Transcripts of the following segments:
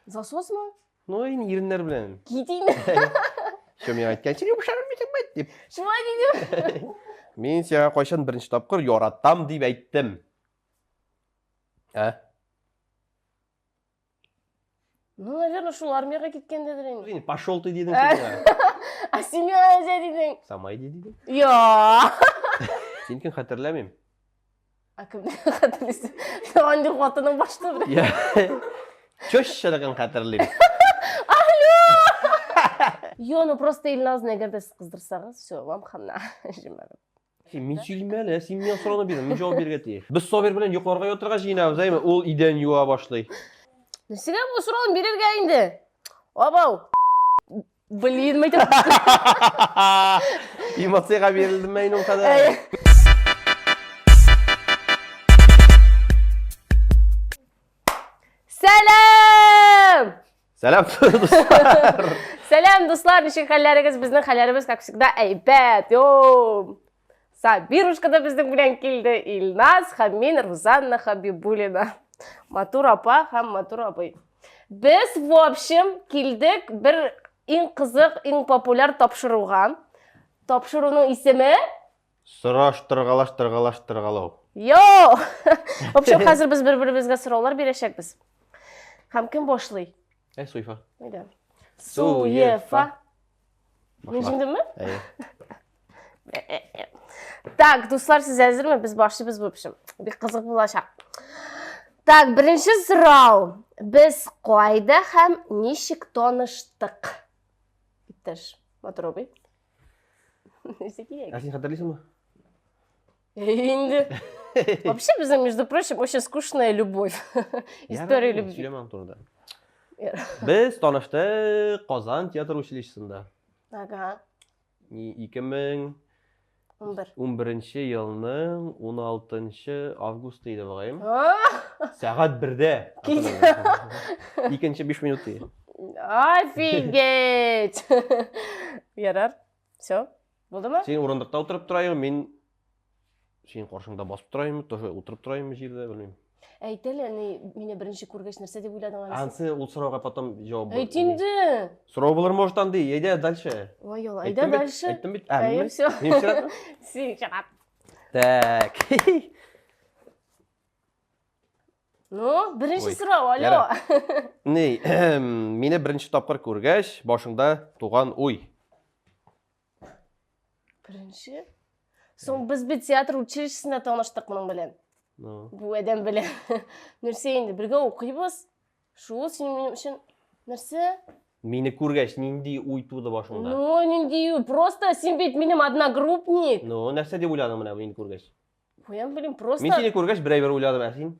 Засос mu? Ну, енді еріндер білем. Кетейін. Шо мен айтқан сен ұшар бермесең бәйт деп. Шулай дейдім. Мен саған қойшан бірінші тапқыр yoratам деп айттым. Ну, наверное, шул армияға кеткен дедір енді. Сен пошел ты дедің сен. А сен мен әзе дедің? Самай дедің. Я. Сен кім қатырләмем. А кімді қатырлайсың? Соған де қуатының башты бір. Я. Чөш шадығын қатырлайм. Yo, ну просто Илназны егерде сіз қыздырсаңыз, все, вам хана. Жемәрім. Мен сөйлеймін әлі, сен мен сұрауына бердің, мен жауап берге тейік. Біз собер білен юқорға отырға жинабыз, әйме, ол иден юа башлай. Несіге бұл сұрауын берерге енді? Обау. Блин, мәйтіп. Эмоцияға берілдім мәйін ол қадар. Сәлем! Сәлем, достар! Сәлем, достар, нешек хәлләрігіз, біздің хәлләріміз, как всегда, әйбәт, йоу! Сабирушкада біздің білен келді Илназ, һәм мен Рузанна Хабибулина. Матур апа һәм Матур апай. Біз, в общем, келдік бір ең қызық, ең популяр тапшыруға. Тапшыруның исеме? Сұраштырғалау. Йоу! В общем, қазір біз бір-бірімізге сұраулар берешекпіз. Һәм кім бошлай? Суйфа. Суефа. Мен жеңдім ме? Так, достар, сіз әзір ме? Біз башлайбыз, в общем. Бек қызық болашақ. Так, бірінші сұрау. Біз қойда һәм нешік тоныштық? Иттіш, Матур апай. Несі керек? Сен қатырлайсың ба? Енді. Вообще, біздің, между прочим, очень скучная любовь. История любви. Сөйлемем тұрда. Біз танышты Қазан театр училищесында. Ага. 2011 елның 16 август еді бағайым. Сағат 1-де. Екінші 5 минут еді. Офигеть! Ярар. Все. Болды ма? Сен орындықта отырып тұрайын, мен сен қоршыңда басып тұрайын, тоже отырып тұрайын жерде, білмеймін. Әйтелі, мені бірінші көргеш нәрсе деп ойладың алысың. Ансы ол сұрауға потом жауап бар. Әйтенді. Сұрау болар может андай, айда дальше. Ой, ол, айда дальше. Айттым бет? Әйе, все. Мен шыратым? Сен шырат. Так. Ну, бірінші сұрау, алло. Не, мені бірінші тапқыр көргеш, башыңда туған ой. Бірінші? Соң біз бе театр училищесінде таныштық мұның білен. Бұл әдем білен. Нәрсе енді, бірге оқимыз. Шу, сен мен үшін нәрсе? Мені көргеш, нендей ой туды башыңда? Ну, нендей, просто сен бет менің одногруппник. Ну, нәрсе деп ойладың мына мені көргеш? Қоям білем, просто... Мен сені көргеш, бір ойладым әсін?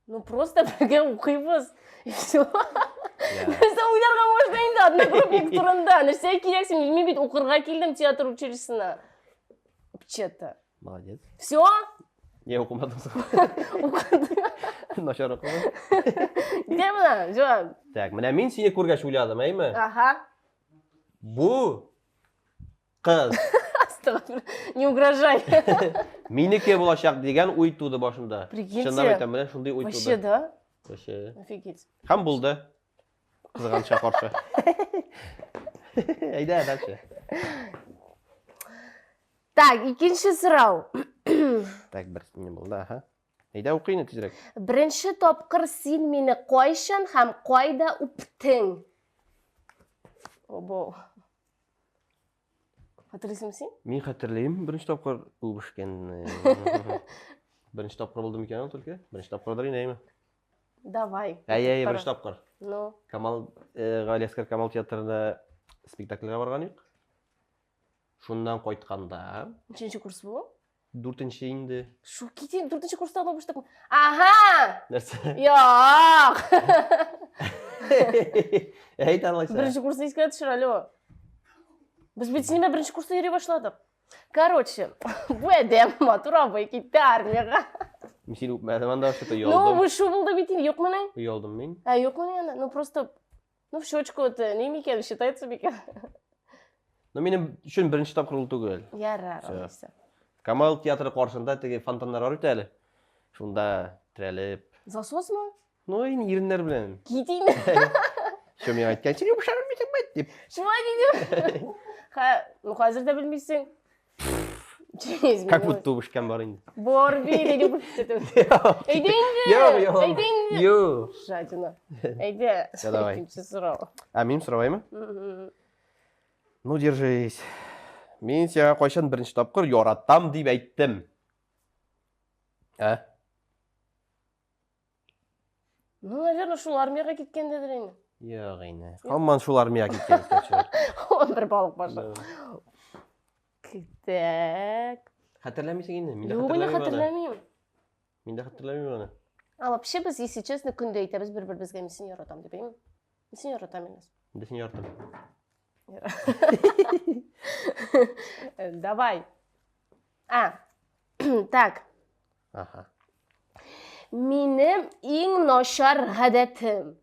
Ну, просто бірге оқимыз. И все. Нәрсе ойларға можно енді одногруппник тұрында. Нәрсе керексің, мен бет оқырға келдім театр училищесіне. Вообще-то. Молодец. Все? Не оқымадың соң. Оқыдың. Нашар оқымадың. Где мына? Жуан. Так, мына мен сені көргеш ойладым, әйме? Ага. Бұ қыз. Астығыр, не угрожай. Меніке болашақ деген ой туды башымда. Прикиньте. Шыннан айтам, мына шындай ой туды. Вообще, да? Вообще. Офигеть. Һәм болды. Қызғанша қаршы. Айда, дальше. Так, екінші сұрау. Так, бір не болды, аха. Айда оқиын тезірек. Бірінші топқыр сен мені қойшын һәм қойда үптің. Обо. Қатырлайсың сен? Мен қатырлайым, бірінші топқыр ұбышкен. Бірінші топқыр болдым екен, только? Бірінші топқыр дұрын, әйме? Давай. Әй, бірінші топқыр. Ну. Ғалияскер Камал театрында спектакльға барған ек. Шундан қойтқанда... Нешінші курс бұл? 4-ші енді. Шу кетейін, 4-ші курстағын оқыштық. Аха! Нәрсе? Яқ! Әй, танылайса. Бірінші курсына ескілі түшір, алло. Біз бетінеме бірінші курста ере башладық. Короче, бұл әдем Матур апай кетті армияға. Мен сені мәзіманда что-то Ну, ұялдым. бұл шу болды бетін, yok мұның? Ұялдым мен. Yok мұның яна? Ну, просто... Ну, в щечку это не мекен, считается мекен. Но менің үшін бірінші тапқыр ол түгел. Ярар, олайса. Камал театры қаршында теге фонтандар бар өте әлі. Шунда тірәліп. Засос ма? Ну, ерінлер білен. Кетейін. Шо мен айтқан, сен ұмыша білмесің бәйт деп. Шулай дейдім. Ну, қазір де білмейсің. Как будто ұбышқан бар енді. Бор бейді деп көрсетеді. Әйдейінді. Әйдейінді. Йо. Жадина. Әйде. давай. Екінші сұрау. А, мен сұрабай ма? Ну, держись. Мен сеға қойшан бірінші тапқыр yoratам деп айттым. А? Ну, наверное, шул армияға кеткен дедір енді. Йоқ, айна. Қалман шул армияға кеткен кеткен. Бір балық башы. Так. Хатırlamайсың енді? Мен де Жоқ, мен хатırламайым. Мен де хатırламайым оны. А вообще біз, если честно, күнде айтамыз бір-бірімізге мен сені yoratам деп айым. Мен сені yoratам емес. Мен де сені yoratам. Давай. Так. Аха. Менің ең нашар ғадетім.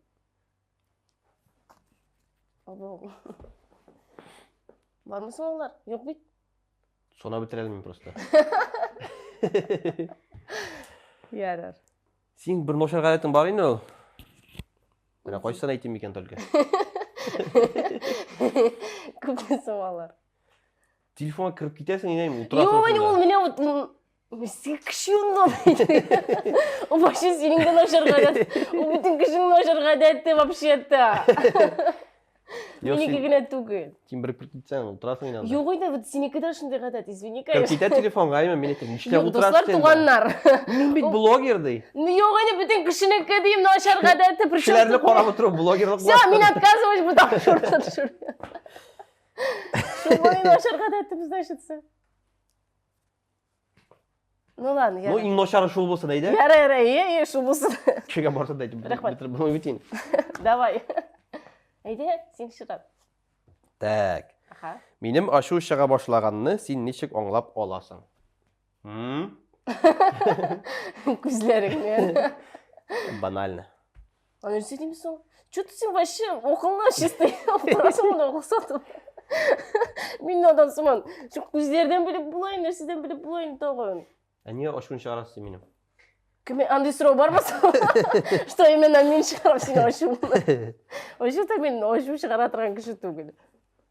Бар мısın олар? Жоқ бейт? Сона бітірелім просто. Ярар. Сен бір нашар ғадетің бар ені ол? Мына қойшысан айтым екен только. Көпмесін олар. Телефонға кіріп кетесің, енейм, Ой, ол мене вот... Сен кішуін олайды. Ол вообще сенің де нашар ғадет. Ол бүтін кішің нашар ғадетті вообще-то. Менекі гіне түгіл. Сен бір кіріп кетсең, отырасың енейм. Жоқ ойда, сенікі де шындай ғадет, извини, Кіріп конечно. кетеді телефонға, айма, мен етім, үштен Жоқ, достар отырасың. туғаннар. Мен бейт блогердей. Жоқ ойда, бүтін кішінікі дейм нашар ғадетті. Кішілерді қорап отыру блогерлік Все, мен отказываюсь бұдан шұрды. Шулай нашар ғадетті біз дайшытсы. Ну ладно, Ну, ең нашары шул болса дейді. Яра, шул болсын. Кішіге барса дейді. Рахмат. Бұны бітейін. Давай. Әйде, сен шырат. Так. Аха. Менім ашу шыға башлағанны сен нешік оңлап оласың? Күзлеріңмен. Банально. А не деймісің? Что-то сен вообще оқылына шесті. Отырасың мұны оқылсатым. Мен адамсыман. Күздерден біліп бұлайын, нәрседен біліп бұлайын тағын. А не ашуын шығарасың менім? Андай сұрау бар ма? Что именно мен шығарам сені ашуын? Вообще-то мен ашу шығара тұрған кіші түгіл.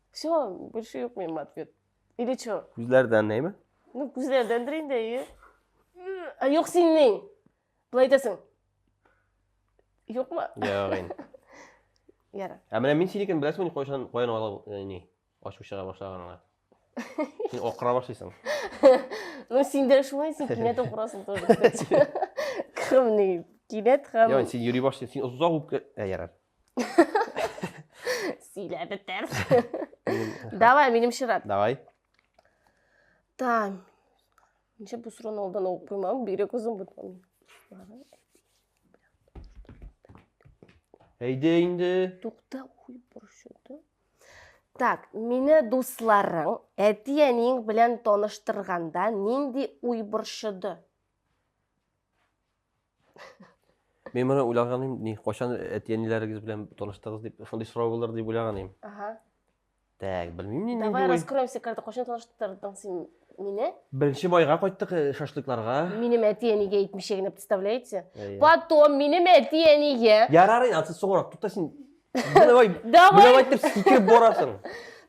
Все, больше yok менің ответ. Или что? Күзлерден не ме? Ну, күзлерден дірейін де, А жоқ сенің. Бұлай айтасың. Жоқ ма? Жоқ, ен. Яра. А мен сенекен білесің мен қойын алып, не? Ашу шыға башлағаныңа. Сен оқыра башлайсың. Ну, сен де шулай, сен кинет оқырасың тоже. Кім не? Кинет, қым. Яғын, сен юри башлайсың, сен ұзақ өп... Ярар. Силя бітер. Давай, менім шырат. Давай. Да. Неше бұл сұраны олдан оқып қоймам, берек ұзын бұтмам. Әйде енді. Тоқта, ой, бұршыды. Так, мені достарың әтиенің білен тоныштырғанда ненде ой бұршыды? Мен мұны ойлағаным, не, қошан әтиенілеріңіз білен тоныштығыз деп, сондай сұрау болар деп ойлағаным. Аха. Так, білмеймін не Давай раскроем секретті, қошан тоныштырдың сен мені? Бірінші майға қойттық шашлыкларға. Менің әтиениге етмешегіне представляете? Потом менің әтиениге... Ярарын, атсы соғырақ, тұтта сен... Бұны айтып секіріп борасың.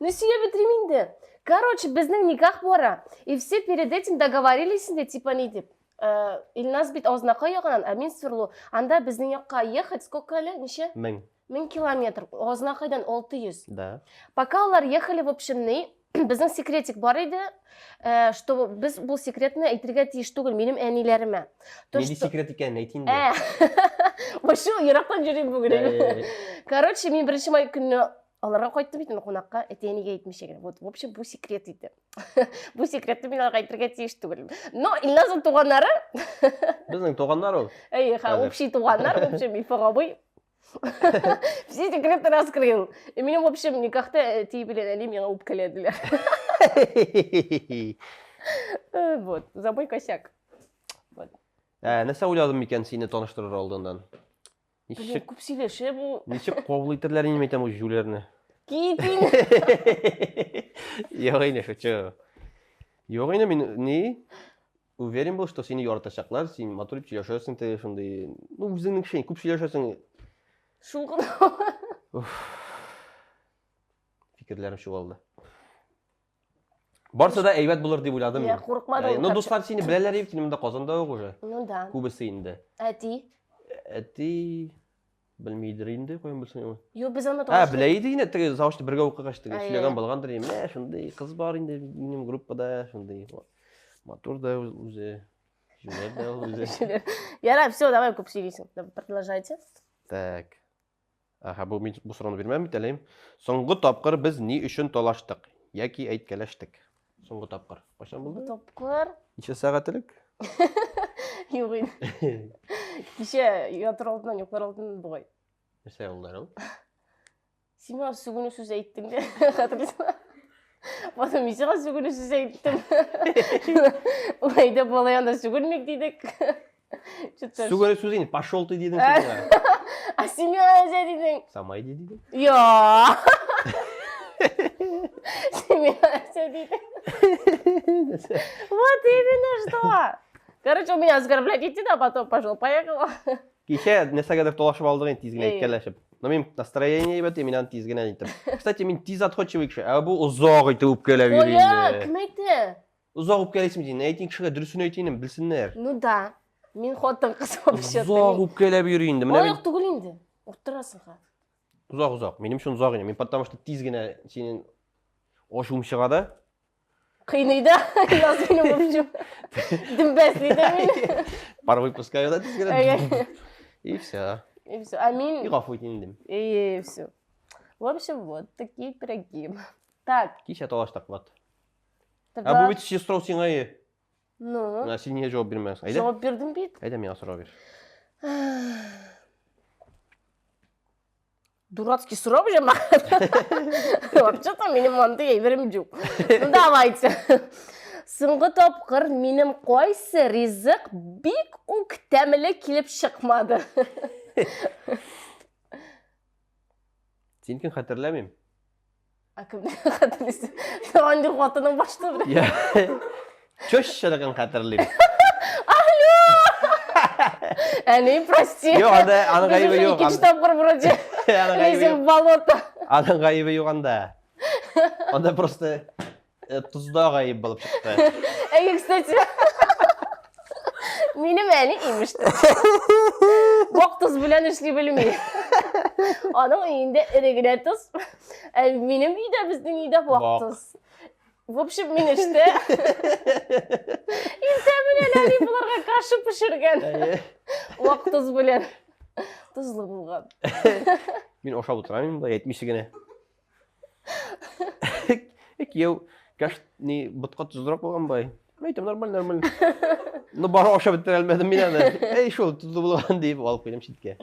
Ну, сүйе бітіремейді. Короче, біздің никах бора. И все перед этим договорились, типа не деп. Илназ бит аузнақа еғанан, а мен сүрлу. Анда біздің яққа ехать, сколько әлі? Неше? 1000 километр. Азнақайдан 600. Да. Пока олар ехали, в общем, не, біздің секретик бар еді, что біз бұл секретні әйтірге тиіш түгіл, менің әнелеріме. Неде секрет екен, айтайын де. Вообще, ерақтан жүрем бүгін. Короче, мен бірінші май күні оларға қойттым ейтін қонаққа, әтеніге айтмешеген. Вот, в общем, бұл секрет еді. Бұл секретті мен оларға әйтірге тиіш түгіл. Но Илназың туғаннары... Біздің туғандар ол? Общий туғандар, в общем, ифағабый. Все секреты раскрыл. И меня, в общем, никак-то типа они меня упкаледили. Вот, за мой косяк. Нәрсе ойладым екен сені таныштырыр алдыңдан? Блин, көп сөйлеші бұл. Нешік қобыл итерлерін емейтем өз жүлеріне? Кейтін. Йоғайны, шөтші. Йоғайны мен не? уверен бол, что сені yoratacaklar, сен матур итіп жашайсың, те шундай, ну, өзіңнің кішкене көп сөйлесесің. Шулғын. Fikirlerim şu oldu. Barsa da eyvet bulur diye oyladım. Ya, korkmadım. No, dostlar seni bileler ev kinimde Kazan'da yok уже. Ну да. Kubası indi. Әти? Әти білмейдір енді, қойын білсің ема. Yo, biz onu Ha, білейді енді, тігі сауышты бірге оқы қашты. Ай, Сөйлеген болғандар ем, шындай қыз бар енді, менің группада, шындай. Мотор да өзі, жүлер да өзі. Яра, все, давай көп сөйлейсің. Продолжайте. Так. Аха, бұл сұраны бермем бітелейм. Соңғы тапқыр біз не үшін толаштық? Яки әйткелештік? Соңғы тапқыр. Қашан болды? Тапқыр. Неше сағатылық? Yok енді. Кеше ұятыр алдынан, ұйықтар алдынан бұғай. Неше олдар ол? Сен маған сүгіні сөз айттың де, қатырсың. Потом мешеға сүгіні сөз айттым. Ойда болайында сүгілмек дейдік. Сүгіні сөз енді, пашол ты дедің сөзіңа. А сен маған әзе дейдің? Самай дедің? Йоо! Сен маған әзе дейдің? Вот именно что! Короче, он меня оскорблять идти, а потом пошел, поехал. Кеше несәгәдер толашып алдық енді тизгін әйткәләшіп. Но мен настроение бәте, мен аны тизгін әйттім. Кстати, мен тиз отходчивый кіші. Ә бұл ұзақ өйтіп өпкелеп Оя, үйрейінді. кім айтты? Ұзақ өпкелесім дейін, әйтін кішіға дүрісін өйтейінім, білсінлер. Ну да, мен хоттың қыз вообще. Ұзақ өпкелеп үйрейінді. Ояқ түгіл енді, отырасың ға. Ұзақ. Менің үшін ұзақ енді. Мен потому что тизгіне сенен ошуым шығады. Қиынайды, нас менің өпшім. Дімбәслейді мен. Пара выпускаю, да, тизгіне. И все. И все, а мен... И ғафу етейіндім. И все. В общем, вот такие пироги. Так. Кеше толаштық, вот. А Тогда... бұл бет сестрау сен айы. Ну? Сен не жауап бермесің. Айда? Жауап бердің бейт? Айда мен сұрау бер. Дурацкий срок же, вообще-то менің манды ейбірім жоқ. Ну, давайте. Соңғы тапқыр менің қойсы ризық бек үктәмілі келіп шықмады. Сенікін қатырләмейм. А кімді қатырлайсың? Соған де қуатының башты бір. Чөш шырығын қатырлайм. Әне, прости. Yok, anın kaybı yok. İkinci tapkır vuracağım. Neyse, balota. Anın kaybı yok anda. Onda просто tuzda kayıp balıp çıktı. Kстати, benim әне иmişti. Бок tuz bilen işli bilmeyi. Onun үйінде ірігіне tuz. Benim үйде, біздің үйде бок tuz. В общем, мен ішті. Интәмінен әне бұларға қашы пішірген. Бок tuz bilen. Tuzlu болған. Мен ошап отырамын, да, етмешігіне. Екеу, кәш не бұтқа тұздырақ болған бай. Айтам, нормально. Ну, бары ошап өттір әлмәдім мен әні. Эй, шол, тұзды болған deyip алып қойдым шетке.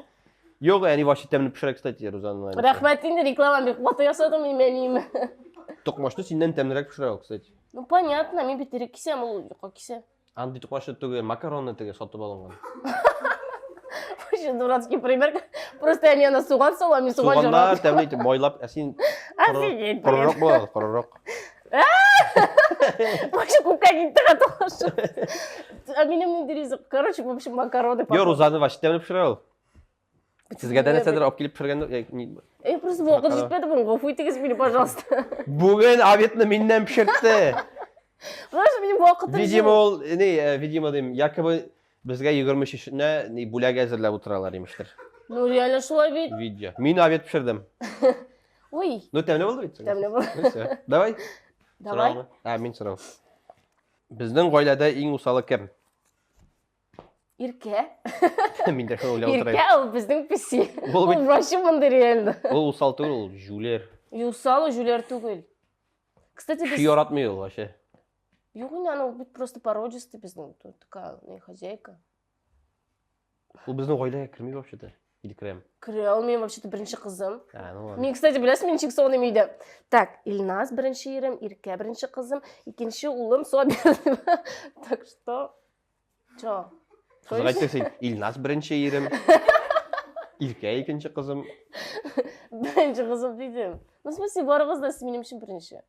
Yok, yani вообще темні пішірек, кстати, Рузанның. Рахмет, енді реклама бек қуаты ясадым, именеймі. Тоқмашты сенден темнірек пішірек, кстати. Ну, понятно, мен бетерек кисем, ол жұқа кисе. Аңды тоқмашты түгел, макаронны түгел сатып алынған. Вообще дурацкий пример. Просто я не суған салам, мен суған Суғанда жұрат. тәмлейті, мойлап, әсен Офигеть, құрырақ болады, құрырақ. Вообще купка кетті қатылашы. А менің мендерезі, короче, в общем, макароны. Yo, Ruzan'ı vaşit temini pişirel. Sizge de nesedir op gelip pişirgen... Просто болғы жетпеді бұн, ғофу етегіз мені, пожалуйста. Bugün abiyetini minden pişirtti. Потому мені уақыт Видимо, ol, видимо дейм, якобы bizge 23 yaşında bulag әзірлеп отыралар еміштір. Ну, реально шулай бейт. Видео. Мен abiyet pişirdim. Ой, Ну, темне болды бейт? Темне болды. Все, давай. давай. Мен сұрау. Біздің ғойлада ең усалы кім? Ирке. Мен де шоу ойлап Ирке, отырайын. ол біздің писи. Ол Ол бит- вообще мұнды реально. Ол усал түгіл, ол жүлер. Юсалы жүлер түгіл. Кстати, біз... Ши оратмай ол вообще. Yok, она бит просто породистый біздің. Тут такая, не хозяйка. Ол біздің ғойлаға кірмей вообще-то. Или кірем. Кіре, ол мен вообще-то бірінші қызым. Ну ладно. Мен, кстати, білесің, мен секционный мейді. Так, Ильназ бірінші ерім, Ирке бірінші қызым, екінші ұлым Собер. Так что... Чо? Қызға айтсың, Ильназ бірінші ерім, Ирке екінші қызым. Бірінші қызым дейдім. Ну, в смысле, бары қызда сіз менің үшін бірінші.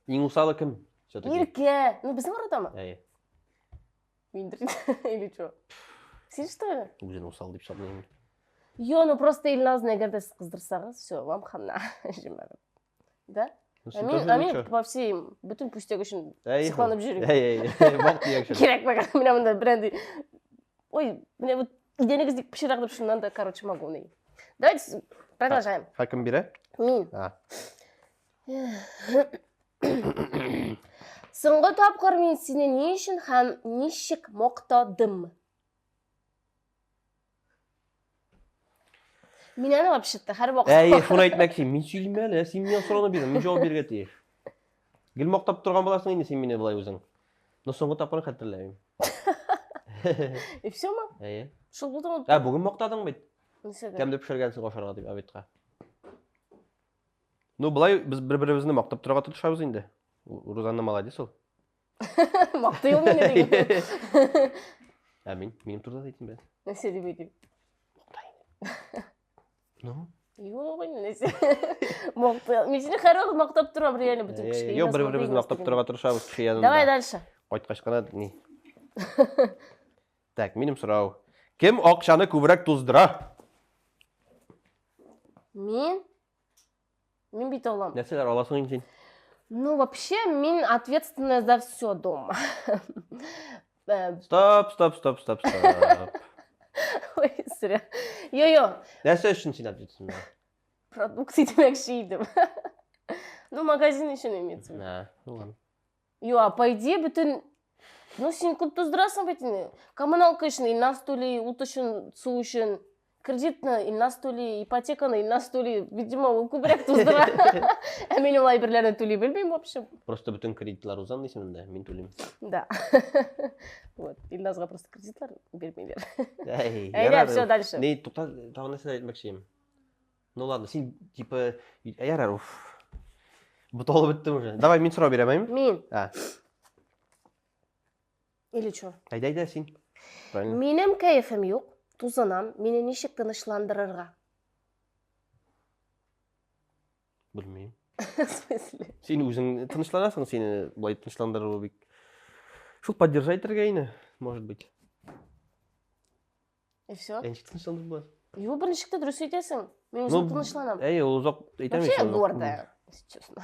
Ең усалы кім? Все-таки. Ирке. Ну, біздің арада ма? Или что? Сен что ли? Өзен осал деп санаймын. Ну просто Илназны эгерде сиз кыздырсаңыз, все, вам хана. Да? Амин по всем бүтүн пустяк үчүн сыкланып жүрүм. Бак тиек. Керек бага, мен мындай бренди. Ой, мне вот денегиздик пиширак деп шундан да, короче, могу не. Давайте продолжаем. Хаким бире? Мин. Соңғы тапқыр мен сені не үшін һәм ничек мақтадым? Мен аны вообще-то һәр вакыт. Шуны әйтмәкче, мин сөйлим әле, син миңа сорауны бирдең, мин җавап бирергә тиеш. Гел мактап торган буласың инде син мине булай үзең. Но соңгы тапкыр хәтерләмим. И всё ма? Шул булды. Бүген мактадың бит. Кемдә пешергәнсең ашарга дип әбитка. Ну, булай без бер-беребезне мактап торырга тырышабыз инде. Рузанна молодец ул. Мактай ул мине диген. Минем турда әйтим бит. Нәрсә дип әйтим? Ну? Юк, нәрсә. Мактай. Мен сине һәр вакыт мактап торам, реально бүтән кешегә. Юк, бер-беребезне мактап торырга тырышабыз кеше янында. Давай дальше. Кайткач кына ни. Так, минем сорау. Кем акчаны күбрәк туздыра? Мен бит алам. Нәрсәләр аласың инде? Ну, вообще, мен ответственная за все дома. Стоп. Ой, сірі. Йо-йо. Нәрсә өчен син ответственный? Продукты демекші едім. Ну, магазин үшін емес. Ну ладно. Йо, а по идее, бүтін... Ну, сен көп туздырасың бетін. Коммуналка үшін, илназ төлей, ут үшін, су үшін, кредитны илназ төлей, ипотеканы илназ төлей. Видимо, ол көбірек туздыра. Мен олай бірлерін төлей білмеймін, вообще. Просто бүтін кредитлар Рузан дейсің, мен төлеймін. Да. Вот, Илназға просто кредитлар бермейлер. Ярар, все, дальше. Не, тағы нәрсе айтмақшымын. Ну ладно, сен, типа, ярар, уф. Бұтолы біттім уже. Давай, мен сұрау беремеймін? Мен. Или что? Айда, сен. Менің кайфым жоқ, тузанам, мені нешік тынышландырырға? Білмеймін. В смысле? Сен өзің тынышланасың, сені бұлай тынышландыру бек. Шул поддержать торгайны, может быть. И все? Нешік тынышландыру болады? Его біріншікті дұрыс етесің. Мен өзім тынышланам. Ол ұзақ айтамын. Вообще гордая, если честно.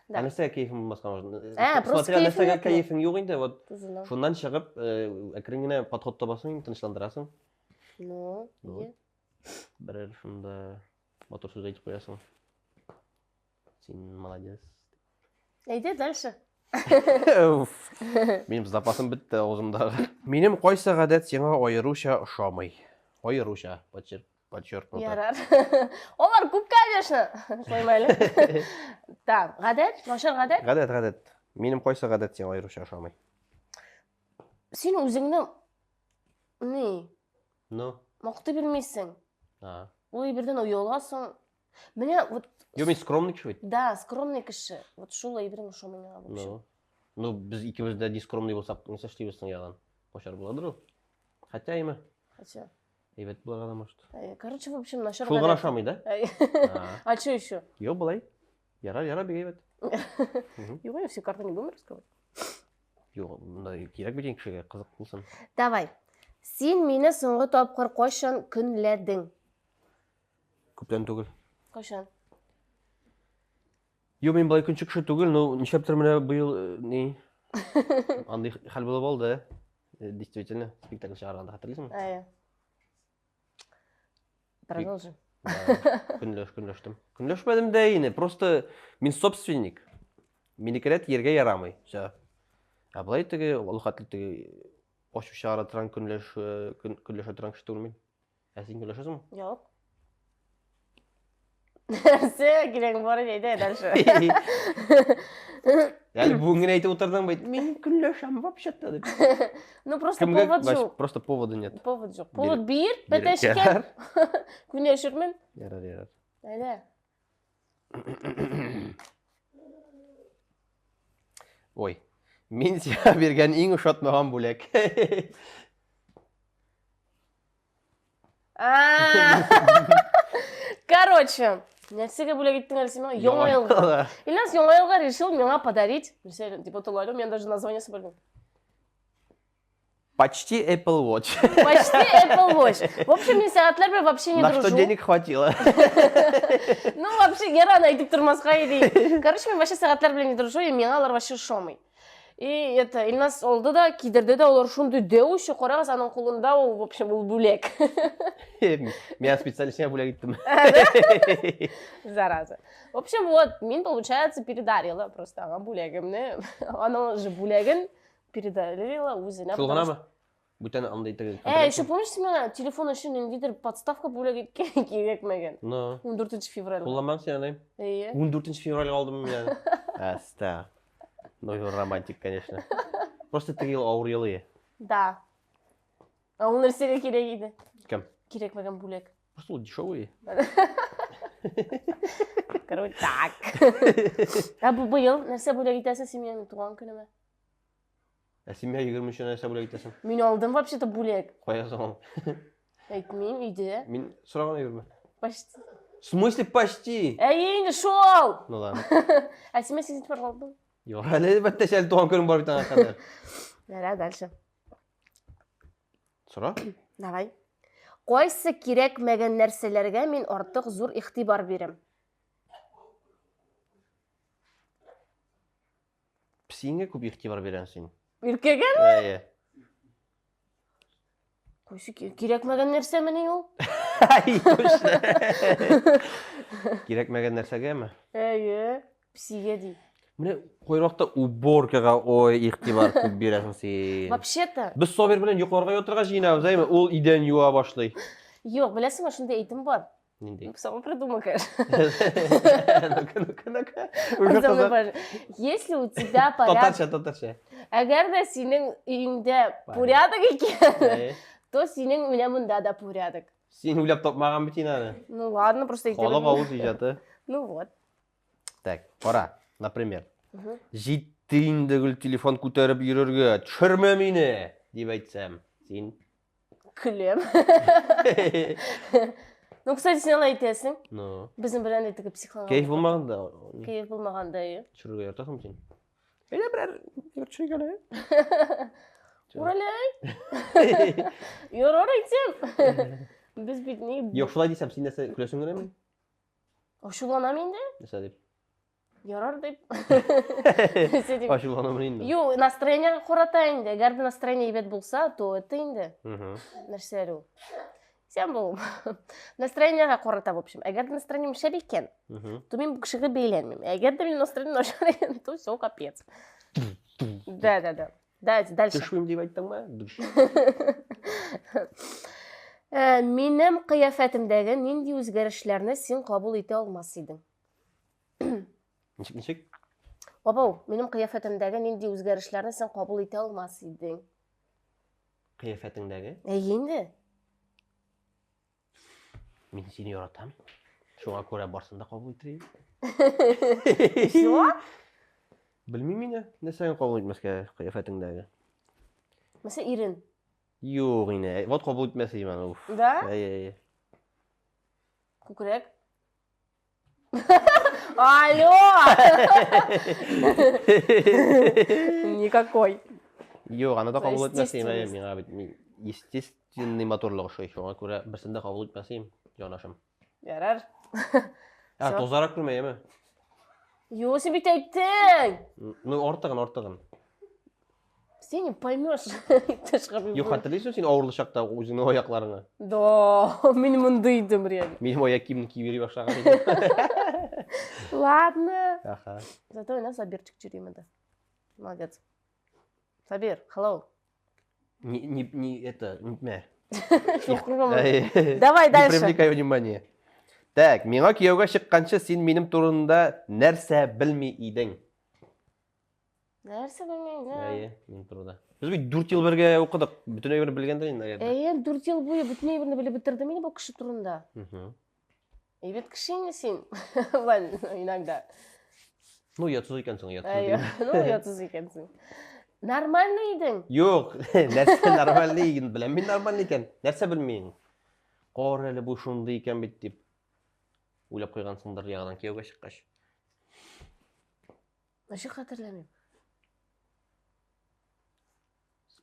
Нәрсе кайфым басқа можно. Просто кайфым нәрсе кайфың жоқ енді, вот. Тузанам. Шундан шығып, әкіріңіне подход табасың, тынышландырасың. Ну, е. Бірер шында мотор сөз айтып қоясың. Сен молодец. Әйде, дальше. Менің запасым бітті аузымдағы. Менің қойса ғадет сеңа ойыруша ұшамай. Ойыруша, подчеркнуто. Ярар. Олар көп, конечно. Қоймайлы. Так, ғадет, нашар ғадет? Ғадет. Менің қойса ғадет сеңа ойыруша ұшамай. Сен өзіңні, не? Ну? Мақты білмейсің. А. Ой, бірден ұяласың. Меня вот... Yo, мен скромный кіші бет. Да, скромный кіші. Вот шул айбірін ұшу меня вообще. Ну, біз ikimiz de не скромный болсақ, не сәштейбізсің яған. Қошар болады ғой. Хотя еме. Хотя. Эйбет бұларға да, может. Короче, в общем, нашар ғадет. Шулғана шамай, да? А что еще? Йо, бұлай. Яра беге бет. Йо, я все карты не будем рассказывать. Йо, керек бетен кішіге қызық болсын. Давай. Сен мені соңғы тапқыр қошан күнләдің? Көптен түгіл. Қошан? Йо, мен бұлай күнші кіші түгіл, но нешептір міне бұйыл не? Андай хал болып болды. Действительно, спектакль шығарғанда қатырлысың? Продолжим. Күнлөштім. Күнлөшпедім дейіні, просто мен собственник. Мені керет ерге ярамай. А бұлай түгі, ол қатылы түгі, ошу шағара тұран күнлөші тұран кіші түгілмен. Әсен күнлөшесің мұ? Жоқ. Нәрсе, керең бары дейді, дальше. Әлі бүгінген әйті отырдан байды, мен күнлөшам вообще-то деп. Ну, просто повод жоқ. Просто поводы нет. Повод жоқ. Повод бір, бәтәшкен. Күнлөшірмен. Ярар. Әлі. Ой, мен сия берген ең ұшат маған бөлек. Короче, нәрсеге бөлек еттің әлі сен маған? Yoңайлға. Илназ Yoңайлға решил меңа подарить. Типа толайлы, мен даже названиясы білмеймін. Почти Apple Watch. Почти Apple Watch. В общем, мен сағатлар бер вообще не На что дружу. денег хватило? Ну, вообще, я рано айтып тұрмасқа дейін. Короче, мен вообще сағатлар білен не дружу, и мен алар вообще шомай. И это, Илнас олды да, кидерді да, олар шунды деу еще қорағыз, аның қолында ол, в общем, ол бөлек. Мен специалистіне бөлек еттім. Зараза. В общем, вот, мен, получается, передарила просто ана бөлегімні. Ана же бөлегін передарила өзіне. Шылғына ма? Бүтән андай тәгел. Еще помнишь, мен телефон үшін индидер подставка бөлек еткен керек меген? 14 февраль. Қолламаң сен анайым? 14 февраль қалдым мен. Аста. Ну, романтик, конечно. Просто тегел аурейлы. Да. А ол нәрсеге керек еді? Кім? Керек меген бөлек. Просто ол дешевый. Короче, так. А бұйыл, нәрсе бөлек етесің сен менің туған күніме? Семья 23 нәрсе бөлек етесің. Мен алдым вообще-то бөлек. Қоясың ол. Айтмеймін, үйде. Мен сұрағаны көрме. Почти. В смысле почти? Енді шол! Ну ладно. А сен мен бар қалдым? Жоқ, әлі бәтті сәл туған күнім бар бітен қадар. Дәрі, дальше. Сұра? Давай. Қойсы керек мәген нәрселерге мен артық зор иқтибар берем. Псиңе көп иқтибар берен сен. Еркеген? Әйе. Қойсы керек мәген нәрсе мені ол? Ай, точно. Керек мәген нәрсеге ме? Әйе, псиге дей. Міне қойрақта уборкаға ой иқтибар көп бересің сен. Вообще-то. Біз собер білен юқорға отырға жинабыз, әйме, ол иден юа башлай. Жоқ, білесің, шындай айтым бар. Нендей? Сама придумай, конечно. Ну-ка. Если у тебя порядок... Татарша. Әгер де сенің үйіңде порядок екен, то сенің мене мұнда да порядок. Сен ойлап тапмаған бітін аны. Ну ладно, просто айтып Қолық ауыз ижаты. Ну вот. Так, қора, например. Життейіндігіл телефон көтеріп үйрерге, түшірме мені, деп айтсам. Сен? Күлем. Ну, кстати, сен алай айтасың. Біздің білән етігі психология. Кейф болмағанда? Кейф болмағанда, е. Түшірге ертасың сен? Әлі бірәр түшірге әлі? Уралай. Yoror айтсам. Біз бітіне... Yok, şulay deysem, sen nəsə küləsün görə mi? Aşulanam indi. Nəsə deyib? Yorar deyip. Aşulanam indi. Yo, настроение хората indi. Eğer bir настроение ibet bulsa, то это indi. Нәрсе ол. Сен бұл. Настроениеға хората, в общем. Eğer de настроением шәр екен, то мен бұл кішігі бейленмеймін. Eğer de мен настроением нашар екен, то все, капец. Да. Давайте, дальше. Düşmeyim deyip ayттың ба? Менің қияфәтімдегі нендей өзгерішлерні сен қабыл ете алмас едің? Нешек? Бабау, менің қияфәтімдегі нендей өзгерішлерні сен қабыл ете алмас едің? Қияфәтіңдегі? Енді? Мен сені ұратам. Шоңа көре барсында қабыл етерейін. Что? Білмейм мені. Не сәйін қабыл етмеске қияфәтіңдегі? Mesela Ирин. Yok yine. Вот kabul etmesiyim ben. Uf. Да? Ай. Кукурек. Алло! Никакой. Yok, ana da kabul etmesiyim. Естественность. Ben естественный motorluğu şey. Şuna göre birisinde kabul etmesiyim. Yanaşım. Yarar. Ha, tozarak durmayayım mı? Yo, sen bir tektin. Ну, ortağın. Sen ne paymış? Yok, hatırlıyorsun sen ağırlı şakta uzun ayaklarını. Да, мен мындайдым реально. Benim ayak kimin kibiri başlayan. Ладно. Aha. Зато у нас Сабирчик Черимада. Молодец. Сабир, hello. Не это, не. Давай Не дальше. привлекай внимание. Так, миңа күйеуге шыққанша сен менің турымда нәрсе білмей едің. Нәрсе білмейді. Мен турда. Біз 4 жыл бірге оқыдық. Бүтін өйбірі білгендер енді. 4 жыл бойы бүтін өйбірді біліп бітірді мені бұл кіші турында. Бет кіші не сен? Ладно, иногда. Ну, ұятсыз екенсің, Ну, ұятсыз екенсің. Нормальный едің? Жоқ, нәрсе нормальный екен. Білем мен нормальный екен. Нәрсе білмейін. Қор әлі бұл шынды екен бет деп. Ойлап қойғансыңдар яғынан күйеуге шыққаш. Вообще қатырламайым.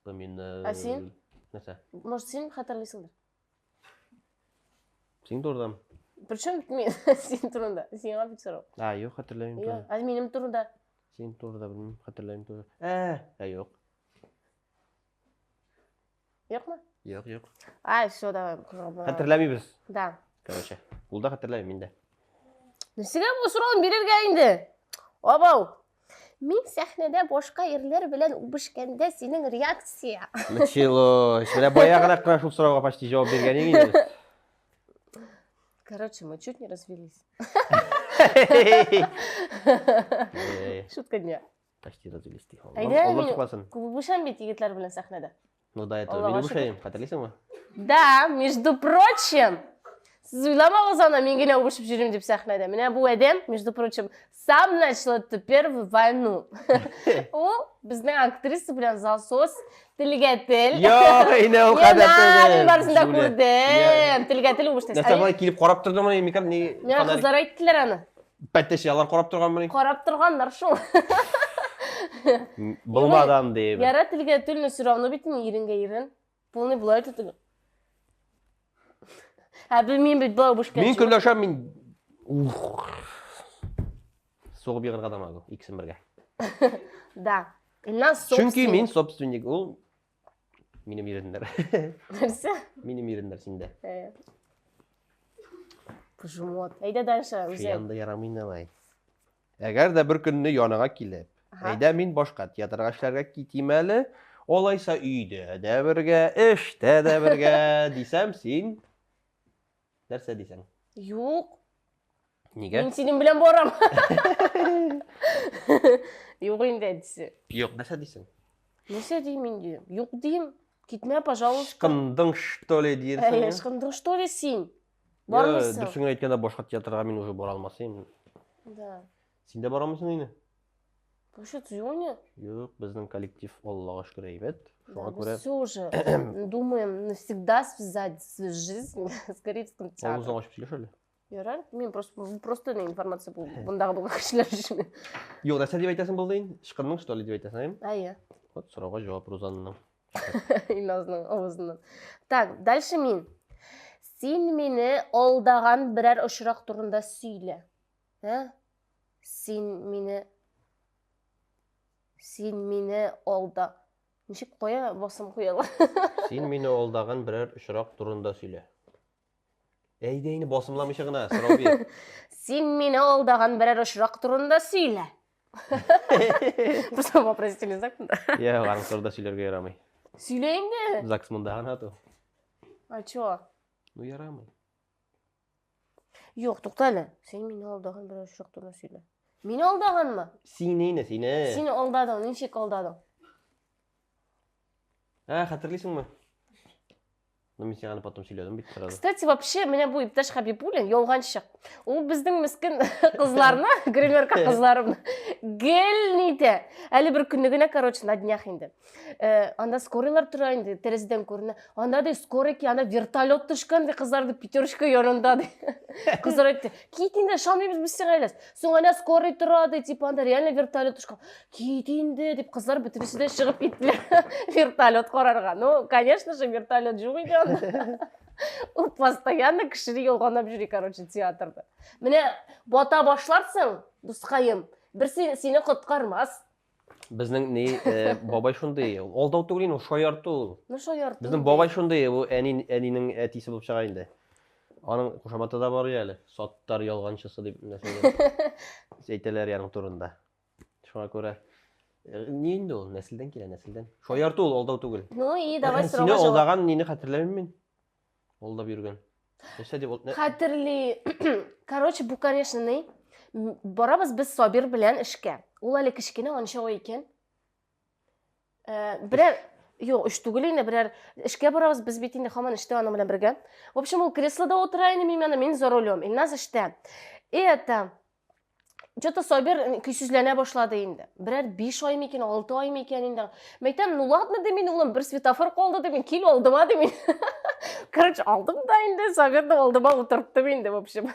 Жақта мен... А сен? Нәрсе? Может, сен қатарлайсыңдар? Сен тұрдам. Причем мен сен турында? Сен ғап сұрау. Жоқ, қатырлаймын тұрда. А менің турында? Сен тұрда білмеймін, қатырлаймын тұрда. Жоқ. Жоқ ма? Жоқ. Все, давай. Қатырлаймыз. Да. Короче, бұл да қатырлаймын мен де. Несіге бұл сұрауын берерге енді? Обау. Мен сәхнеде бошқа ерлер білен ұбышкенде сенің реакция. Началось. Бля, баяғырақ қана шул сұрауға почти жауап берген екен. Короче, мы чуть не развелись. Шутка дня. Почти развелись. Айда, бушан бет егетлер білен сәхнеде. Ну да, это мені бушайым. Қатырлайсың ба? Да, между прочим, сіз ойламағыз ана мен гене ұбышып жүрем деп сәхнеде. Міне бұл әдем, между прочим, сам начал эту первую войну. Ол біздің актриса білен залсос, тілге тіл. Йоқ, ине ол қадап тұрды. Мен барысында көрдім. Тілге тіл ұбышты. Нәрсе былай келіп қорап тұрды ма? Мен қыздар айттылар аны. Бәттеші, алар қорап тұрған ба? Қорап тұрғандар шул. Бұлмадан дейбі. Яра тілге тіліні сұрауны бетін ерінге ерін. Бұлны бұлай тұтығы. Білмейін біт бұлай бұш кәнші. Мен күлі ашам, мен... Соғып еғір қадам ағы, иксін бірге. Да. Чүнки мен собственник, ол... Менім еріндер. Нәрсе? Менім еріндер сенде. Пұжымот. Әйді данша, өзен. Қиянда ярамын алай. Әгер де бір күнні яныға келіп, әйді мен башқа театрға ішлерге кетейм әлі, олайса үйде де бірге, іште де бірге дейсем, сен... Нәрсе дейсің? Юқ. Неге? Мен сенің білен борам. Юқ енді әдісі. Жоқ, нәрсе дейсің? Нәрсе дейм енді? Юқ дейм. Кетме, пожалуйста. Шқындың, что ли, дейірсің? Шқындың, что ли, сен? Бармысың? Дұрсыңын айтканда башқа театрға мен уже бара алмасайым. Да. Сен де бара алмайсың үйіне? Вообще, не? Жоқ, біздің коллектив Аллаға шүкір әйбет. Да, мы все уже думаем навсегда связать жизнь с Карибским театром. Олыңыздан қашып сөйлеші әлі? Ярар? Мен просто не информация бұл. Бұндағы бұл қақшылар үшін. Жоқ, нәрсе деп айтасың бұл дейін? Шықынның, что ли, деп айтасың? Иә. Вот, сұрауға жауап Рузанның. Ауызынан. Так, дальше мен. Сен мені алдаған бірер ұшырақ турында сөйле. Сен мені алда. Нешек қоя, басым қояла. Сен мені алдаған бірер ұшырақ турында сөйле. Әйдейіні басымламышы ғына, сұрау бер. Сен мені алдаған бірер ұшырақ турында сөйле. Просто вопросительный знак. Иә, ғарың тұрда сөйлерге ярамай. Сөйлейін де? Закс мұндаған ату. А чё? Ну, ярамай. Жоқ, тоқтайлы. Сен мені алдаған бірер ұшырақ турында сөйле. Мені алдаған ма? Сені. Сені алдадың, нешек алдадың? Қатырлайсың ма? Ну, мен сен потом сөйледім, бит сразу. Кстати, вообще, меня бұл Ипташ Хабибуллин ялғаншық. Ол біздің міскін қызларына, гримерка қызларымна, гел нейді. Әлі бір күнігіне, короче, на днях енді. Анда скорыйлар тұра енді, терезеден көріне. Анда да скорыки, анда вертолет түшкенде қызларды пятерочка yorunda. Қызлар айтты, кейтінде шамбеміз біз сеғайлас. Соң ана скорый тұрады, типа анда реально вертолет түшкен. Кейтінде, деп қызлар бітірісіде шығып кеттілер вертолет қорарға. Ну, конечно же, вертолет жоқ еді. Ол постоянно кішірі елғанап жүре, короче, театрда. Міне, бота башларсың, дұсқайым, бір сені құтқармас. Біздің не, бабай шындай, олдау түгілін, ол шойарты ол. Ну, шойарты. Біздің бабай шындай, ол әнінің әтесі болып шығайынды. Аның қошаматы да бар әлі, саттар ялғаншысы деп әйтелер яның тұрында. Шоға көре. Не енді ол? Нәсілден келе, нәсілден. Шойарты ол, олдау түгіл. Ну, и давай сұрауға жауап. Сені жауап. олдаған нені қатырлаймын мен? Олдап жүрген. Қатырли. Короче, бұл, конечно, не. Барабыз біз Сабир білән ішке. Ол әлі кішкене анша ой екен. Бірер, жоқ, үш түгілейіне бірер ішке барабыз біз бетінде қаман іште аны білән бірге. В общем, ол креслода отырайын мен за рулем. И нас іште. И это... Что-то Собир күйсүзлене башлады инде. Бирер 5 ай мекен, 6 ай мекен инде. Мейтем, ну ладно демен, улам bir светофор колду демен, кил олдыма демен. Короче, алдым да инде, Собирді олдыма отырыптым инде, в общем.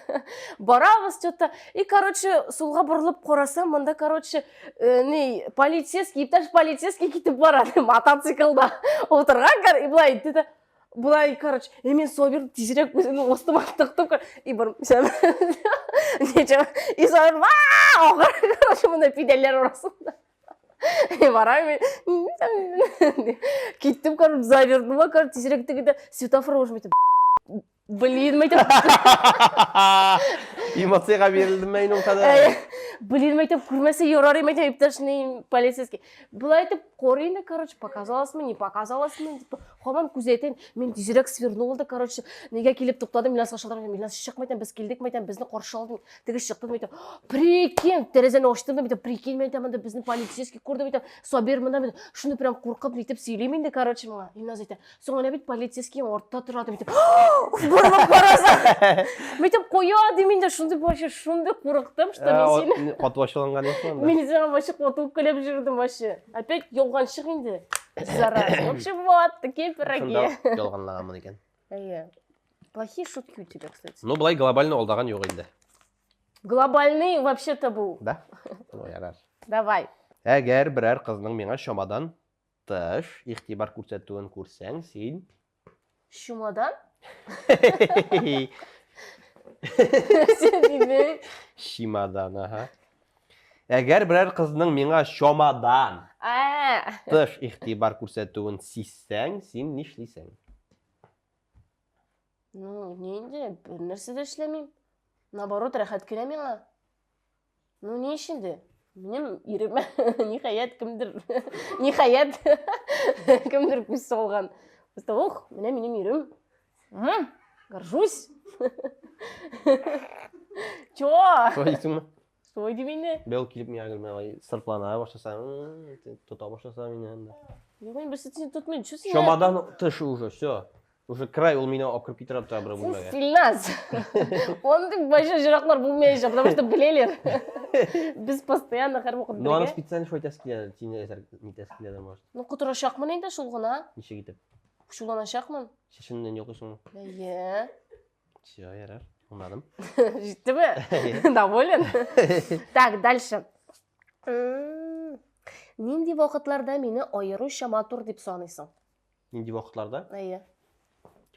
Барабыз что-то. И, короче, солға бұрылып қарасам, мында, короче, полицейский, ипташ полицейский кетіп барады, мотоциклда отырған, и былай деді. Бұлай, короче, мен Собир тезірек өзінің остыма тықтым, и бұрым, и Собир, короче, мұнда пиделер орасында. И барам, кеттім, короче, Собирдім, короче, тезірек тегеді, светофор ожым, блин, мәйтіп. Эмоцияға берілдім мен оның қада. Блин, мәйтіп, көрмесе ерары, мәйтіп, ипташный полицейский. Бұл айтып, қорейді, короче, показалас мы, не показалас мы. Қоман күзетен, мен тезірек свернулды, короче, неге келіп тоқтадым, Миласқа шалдырым, Милас шық, мәйтіп, біз келдік, мәйтіп, бізді қоршалдың, тігі шықтым, мәйтіп, прикинь, терезені оштым, мәйтіп, прикинь, мәйтіп, біздің полицейский көрді, мәйтіп, Собир мұнда, мәйтіп, шыны прям қорқып, мәйтіп, сөйлеймін де, короче, мұға. Милас айтып, соңына бет полицейский орта тұрады, мәйтіп, бұрылып барасың. Мәйтіп, қояды, мен де шынды башы, шынды қорықтым, что мен сені. Қату ашылған екен. Мен саған башы қотылып көлеп жүрдім башы. Опять елған шық енді. Зараза. В общем, вот, такие пироги. Шында елғанлағамын екен. Плохие шутки у тебя, кстати. Ну, былай глобально олдаған жоқ енді. Глобальный вообще-то бұл. Да? Ну, ярар. Давай. Әгер бірәр қызның меңа шамадан тыш иғтибар көрсетуін көрсең, сен... Шумадан? Сен деймін. Шимадан, аха. Әгер бірәр қызның меңа шамадан тыш иғтибар көрсетуін сисең, сен не ішлейсің? Ну, не енді, бір нәрсе де ішлемейм. Наоборот, рахат келе меңа. Ну, не ішінде? Менің ерім, нихаят кімдір көз солған. Просто, ох, менің ерім. Горжусь. Чо? Что дейсің ма? Что деймейді? Бел келіп мен әгілмен сыртлана башласам, тұта башласам мен. Yok, bir sitini tutmayın. Şu Шамадан тыш уже, все. Уже край ол меня опкіріп кетіріп табыры бұлмаға. Сильназ. Оның большой жырақлар бұлмайшы, потому что білелер. Біз постоянно қар мұқыт Ну, ана специально шой тәскіледі, тиіне әсір тәскіледі, может. Ну, құтыра шақмын енді шылғына. Неше кетіп? Шулана шақмын. Шешіннен оқисың? Е. Все, ярар. Ұнадым. Жетті бі? Доволен? Так, дальше. Нендей вақытларда мені айыру матур деп санайсың? Нендей вақытларда? Әйе.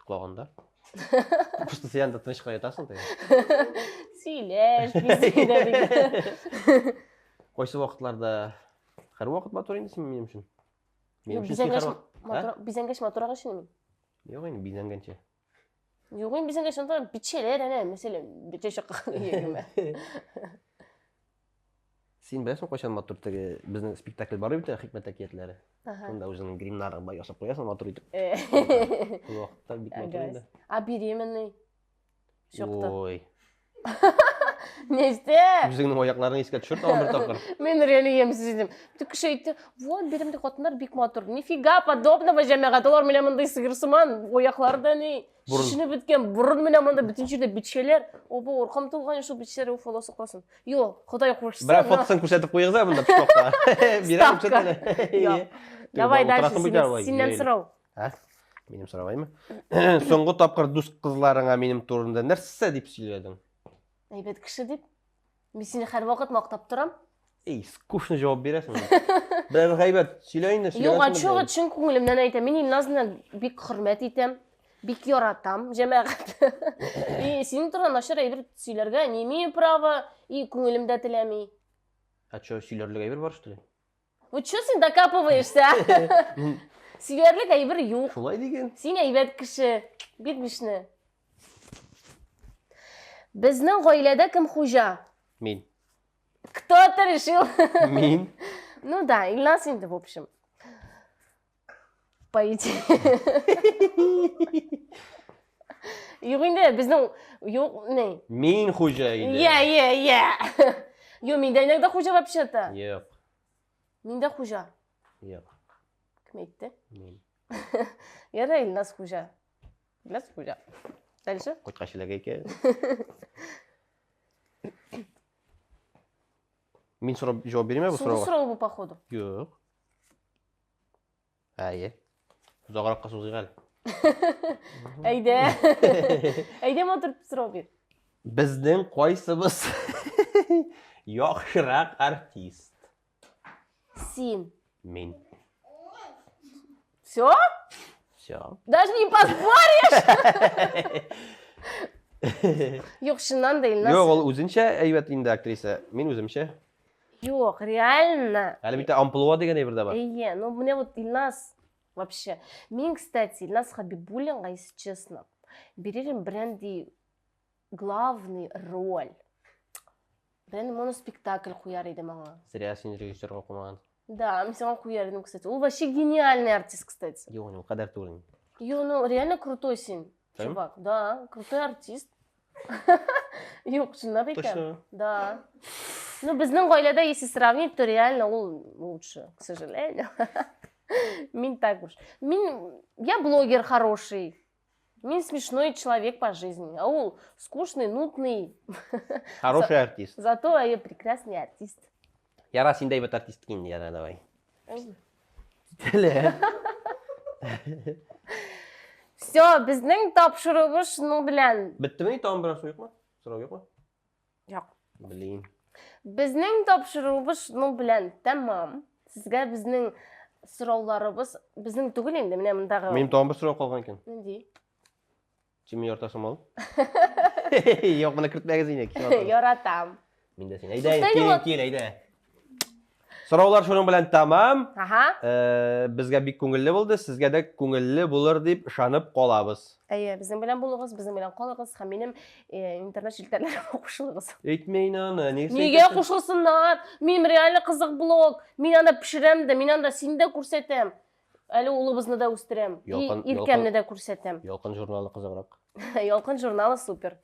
Құлағанда. Просто сен де тыныш қайтасың. Сөйлеш, бейсейді. Қойсы вақытларда қар вақыт матур енді сен менің үшін? Бизенгеш матураға шынымен? Жоқ енді бизенгенше. Yok, bizim geçen bitçeler ne mesela bitçe şaka yiyelim. Сен білесің қойшан матуртегі біздің спектакль бар еді хикмет әкиетлері. Сонда өзіңнің гримнарын бай жасап қоясың матур етіп. Бұл уақытта бит матур еді. А беременный? Жоқты. Ой. Не істе? Өзіңнің аяқларың еске түсірді ау бір тақыр. Мен реально емсіз едім. Кіші айтты, вот беремді қатындар бик матур. Нифига подобного жәмеғат. Олар мене мындай сығырсыман, аяқларда не? Шишіні біткен бұрын мене мында бүтін жерде бітшелер. Оба орқам тұлған еші бітшелер уфаласы қосын. Йо, Құдай қошсын. Бірақ фотосын көрсетіп қойығыз мұнда пішпақта. Ставка. Давай дальше, сенен сұрау. Менің сұрабай ма? Соңғы тапқыр дұс қызларыңа менің турында нәрсе деп сөйледің? Әйбет кіші деп. Мен сені әр вақыт мақтап тұрам. Ей, скучно жауап бересің. Бір ғайбет, сөйлейін. Йоға чоғы чын көңілімнен айтам. Мен Илназынан бик құрмет етем, бик яратам, жәмәғат. Сенің тұрған ашыр әйбір сөйлерге немей право, и көңілімді тілемей. А что, сөйлерлік әйбір бар, что ли? Вот что сен докапываешься? Сөйлерлік әйбір yok. Шулай деген. Сен әйбет кіші, бетмішні. Біздің ғойледе кім хужа? Мен. Кто-то решил? Мен. Ну да, Илназ енді, в общем. По идее. Yok енді, біздің... Yok, не? Мен хужа енді. Е. Yok, менде иногда хужа вообще-то. Yok. Менде хужа. Yok. Кім етті? Мен. Яра Илназ хужа. Илназ хужа. Дальше? Қойт қашылығы еке. Мен жауап берейін бе бұл Соңғы сұрауға? сұрау бұл, походу. Жоқ. Әйе. Ұзағыраққа созайық әлі. Әйде. Әйде отырып сұрау бер. Біздің қойсымыз яқшырақ артист. Сен. Мен. Все? Все. Даже не поспоришь? Жоқ, шыннан да Илназ. Жоқ, ол өзінше әйбет енді актриса. Мен өзімше. Жоқ, реально. Әлі бітті амплуа деген әйбірді бар. Ие, ну мне вот Илназ вообще. Мен, кстати, Илназ Хабибуллинға, если честно, берерім бренди главный роль. Бренди моноспектакль қояр еді маңа. Зря сен режиссерға қоймаған. Да, мен саған қояр едім, кстати. Ол вообще гениальный артист, кстати. Жоқ, ол қадар түгілін. Ну реально крутой сен, Прям? чувак. Да, крутой артист. Жоқ, шынап айтам. Точно. Да. Ну, біздің ғойлада, если сравнить, то реально ол лучше, к сожалению. Мен так уж. Я блогер хороший. Мен смешной человек по жизни. А ол скучный, нудный. Хороший артист. Зато я прекрасный артист. Яра, сен де әйбет артист кейін, яра, давай. Теле. Все, біздің тапшырығы шыны білән. Бітті ме? Тауын бір сұрау ма? Сұрау жоқ ма? Жоқ. Білейін. Біздің тапшырығы шыны білән. Тамам. Сізге біздің сұрауларыбыз, біздің түгіл енді, міне мұндағы. Менің тауын бір сұрау қалған екен. Нендей? Чемен ортасым алып? Жоқ, мұны кіртмәгіз енек. Яратам. Мен де сен. Әйді, әйді. Сұраулар шының білән тамам. Бізге бик көңілі болды, сізге де көңілі болыр деп шанып қалабыз. Әйе, біздің білән болығыз, біздің білән қалығыз, һәм менің интернет шілтерлерім қошылығыз. Әйтмейін аны, Неге қошылсындар? Мен реально қызық блог. Мен анда пішірем де, мен анда сені де көрсетем. Әлі ұлыбызны да өстірем. Иркемні де көрсетем. Ялқын журналы қызығырақ. Ялқын журналы супер.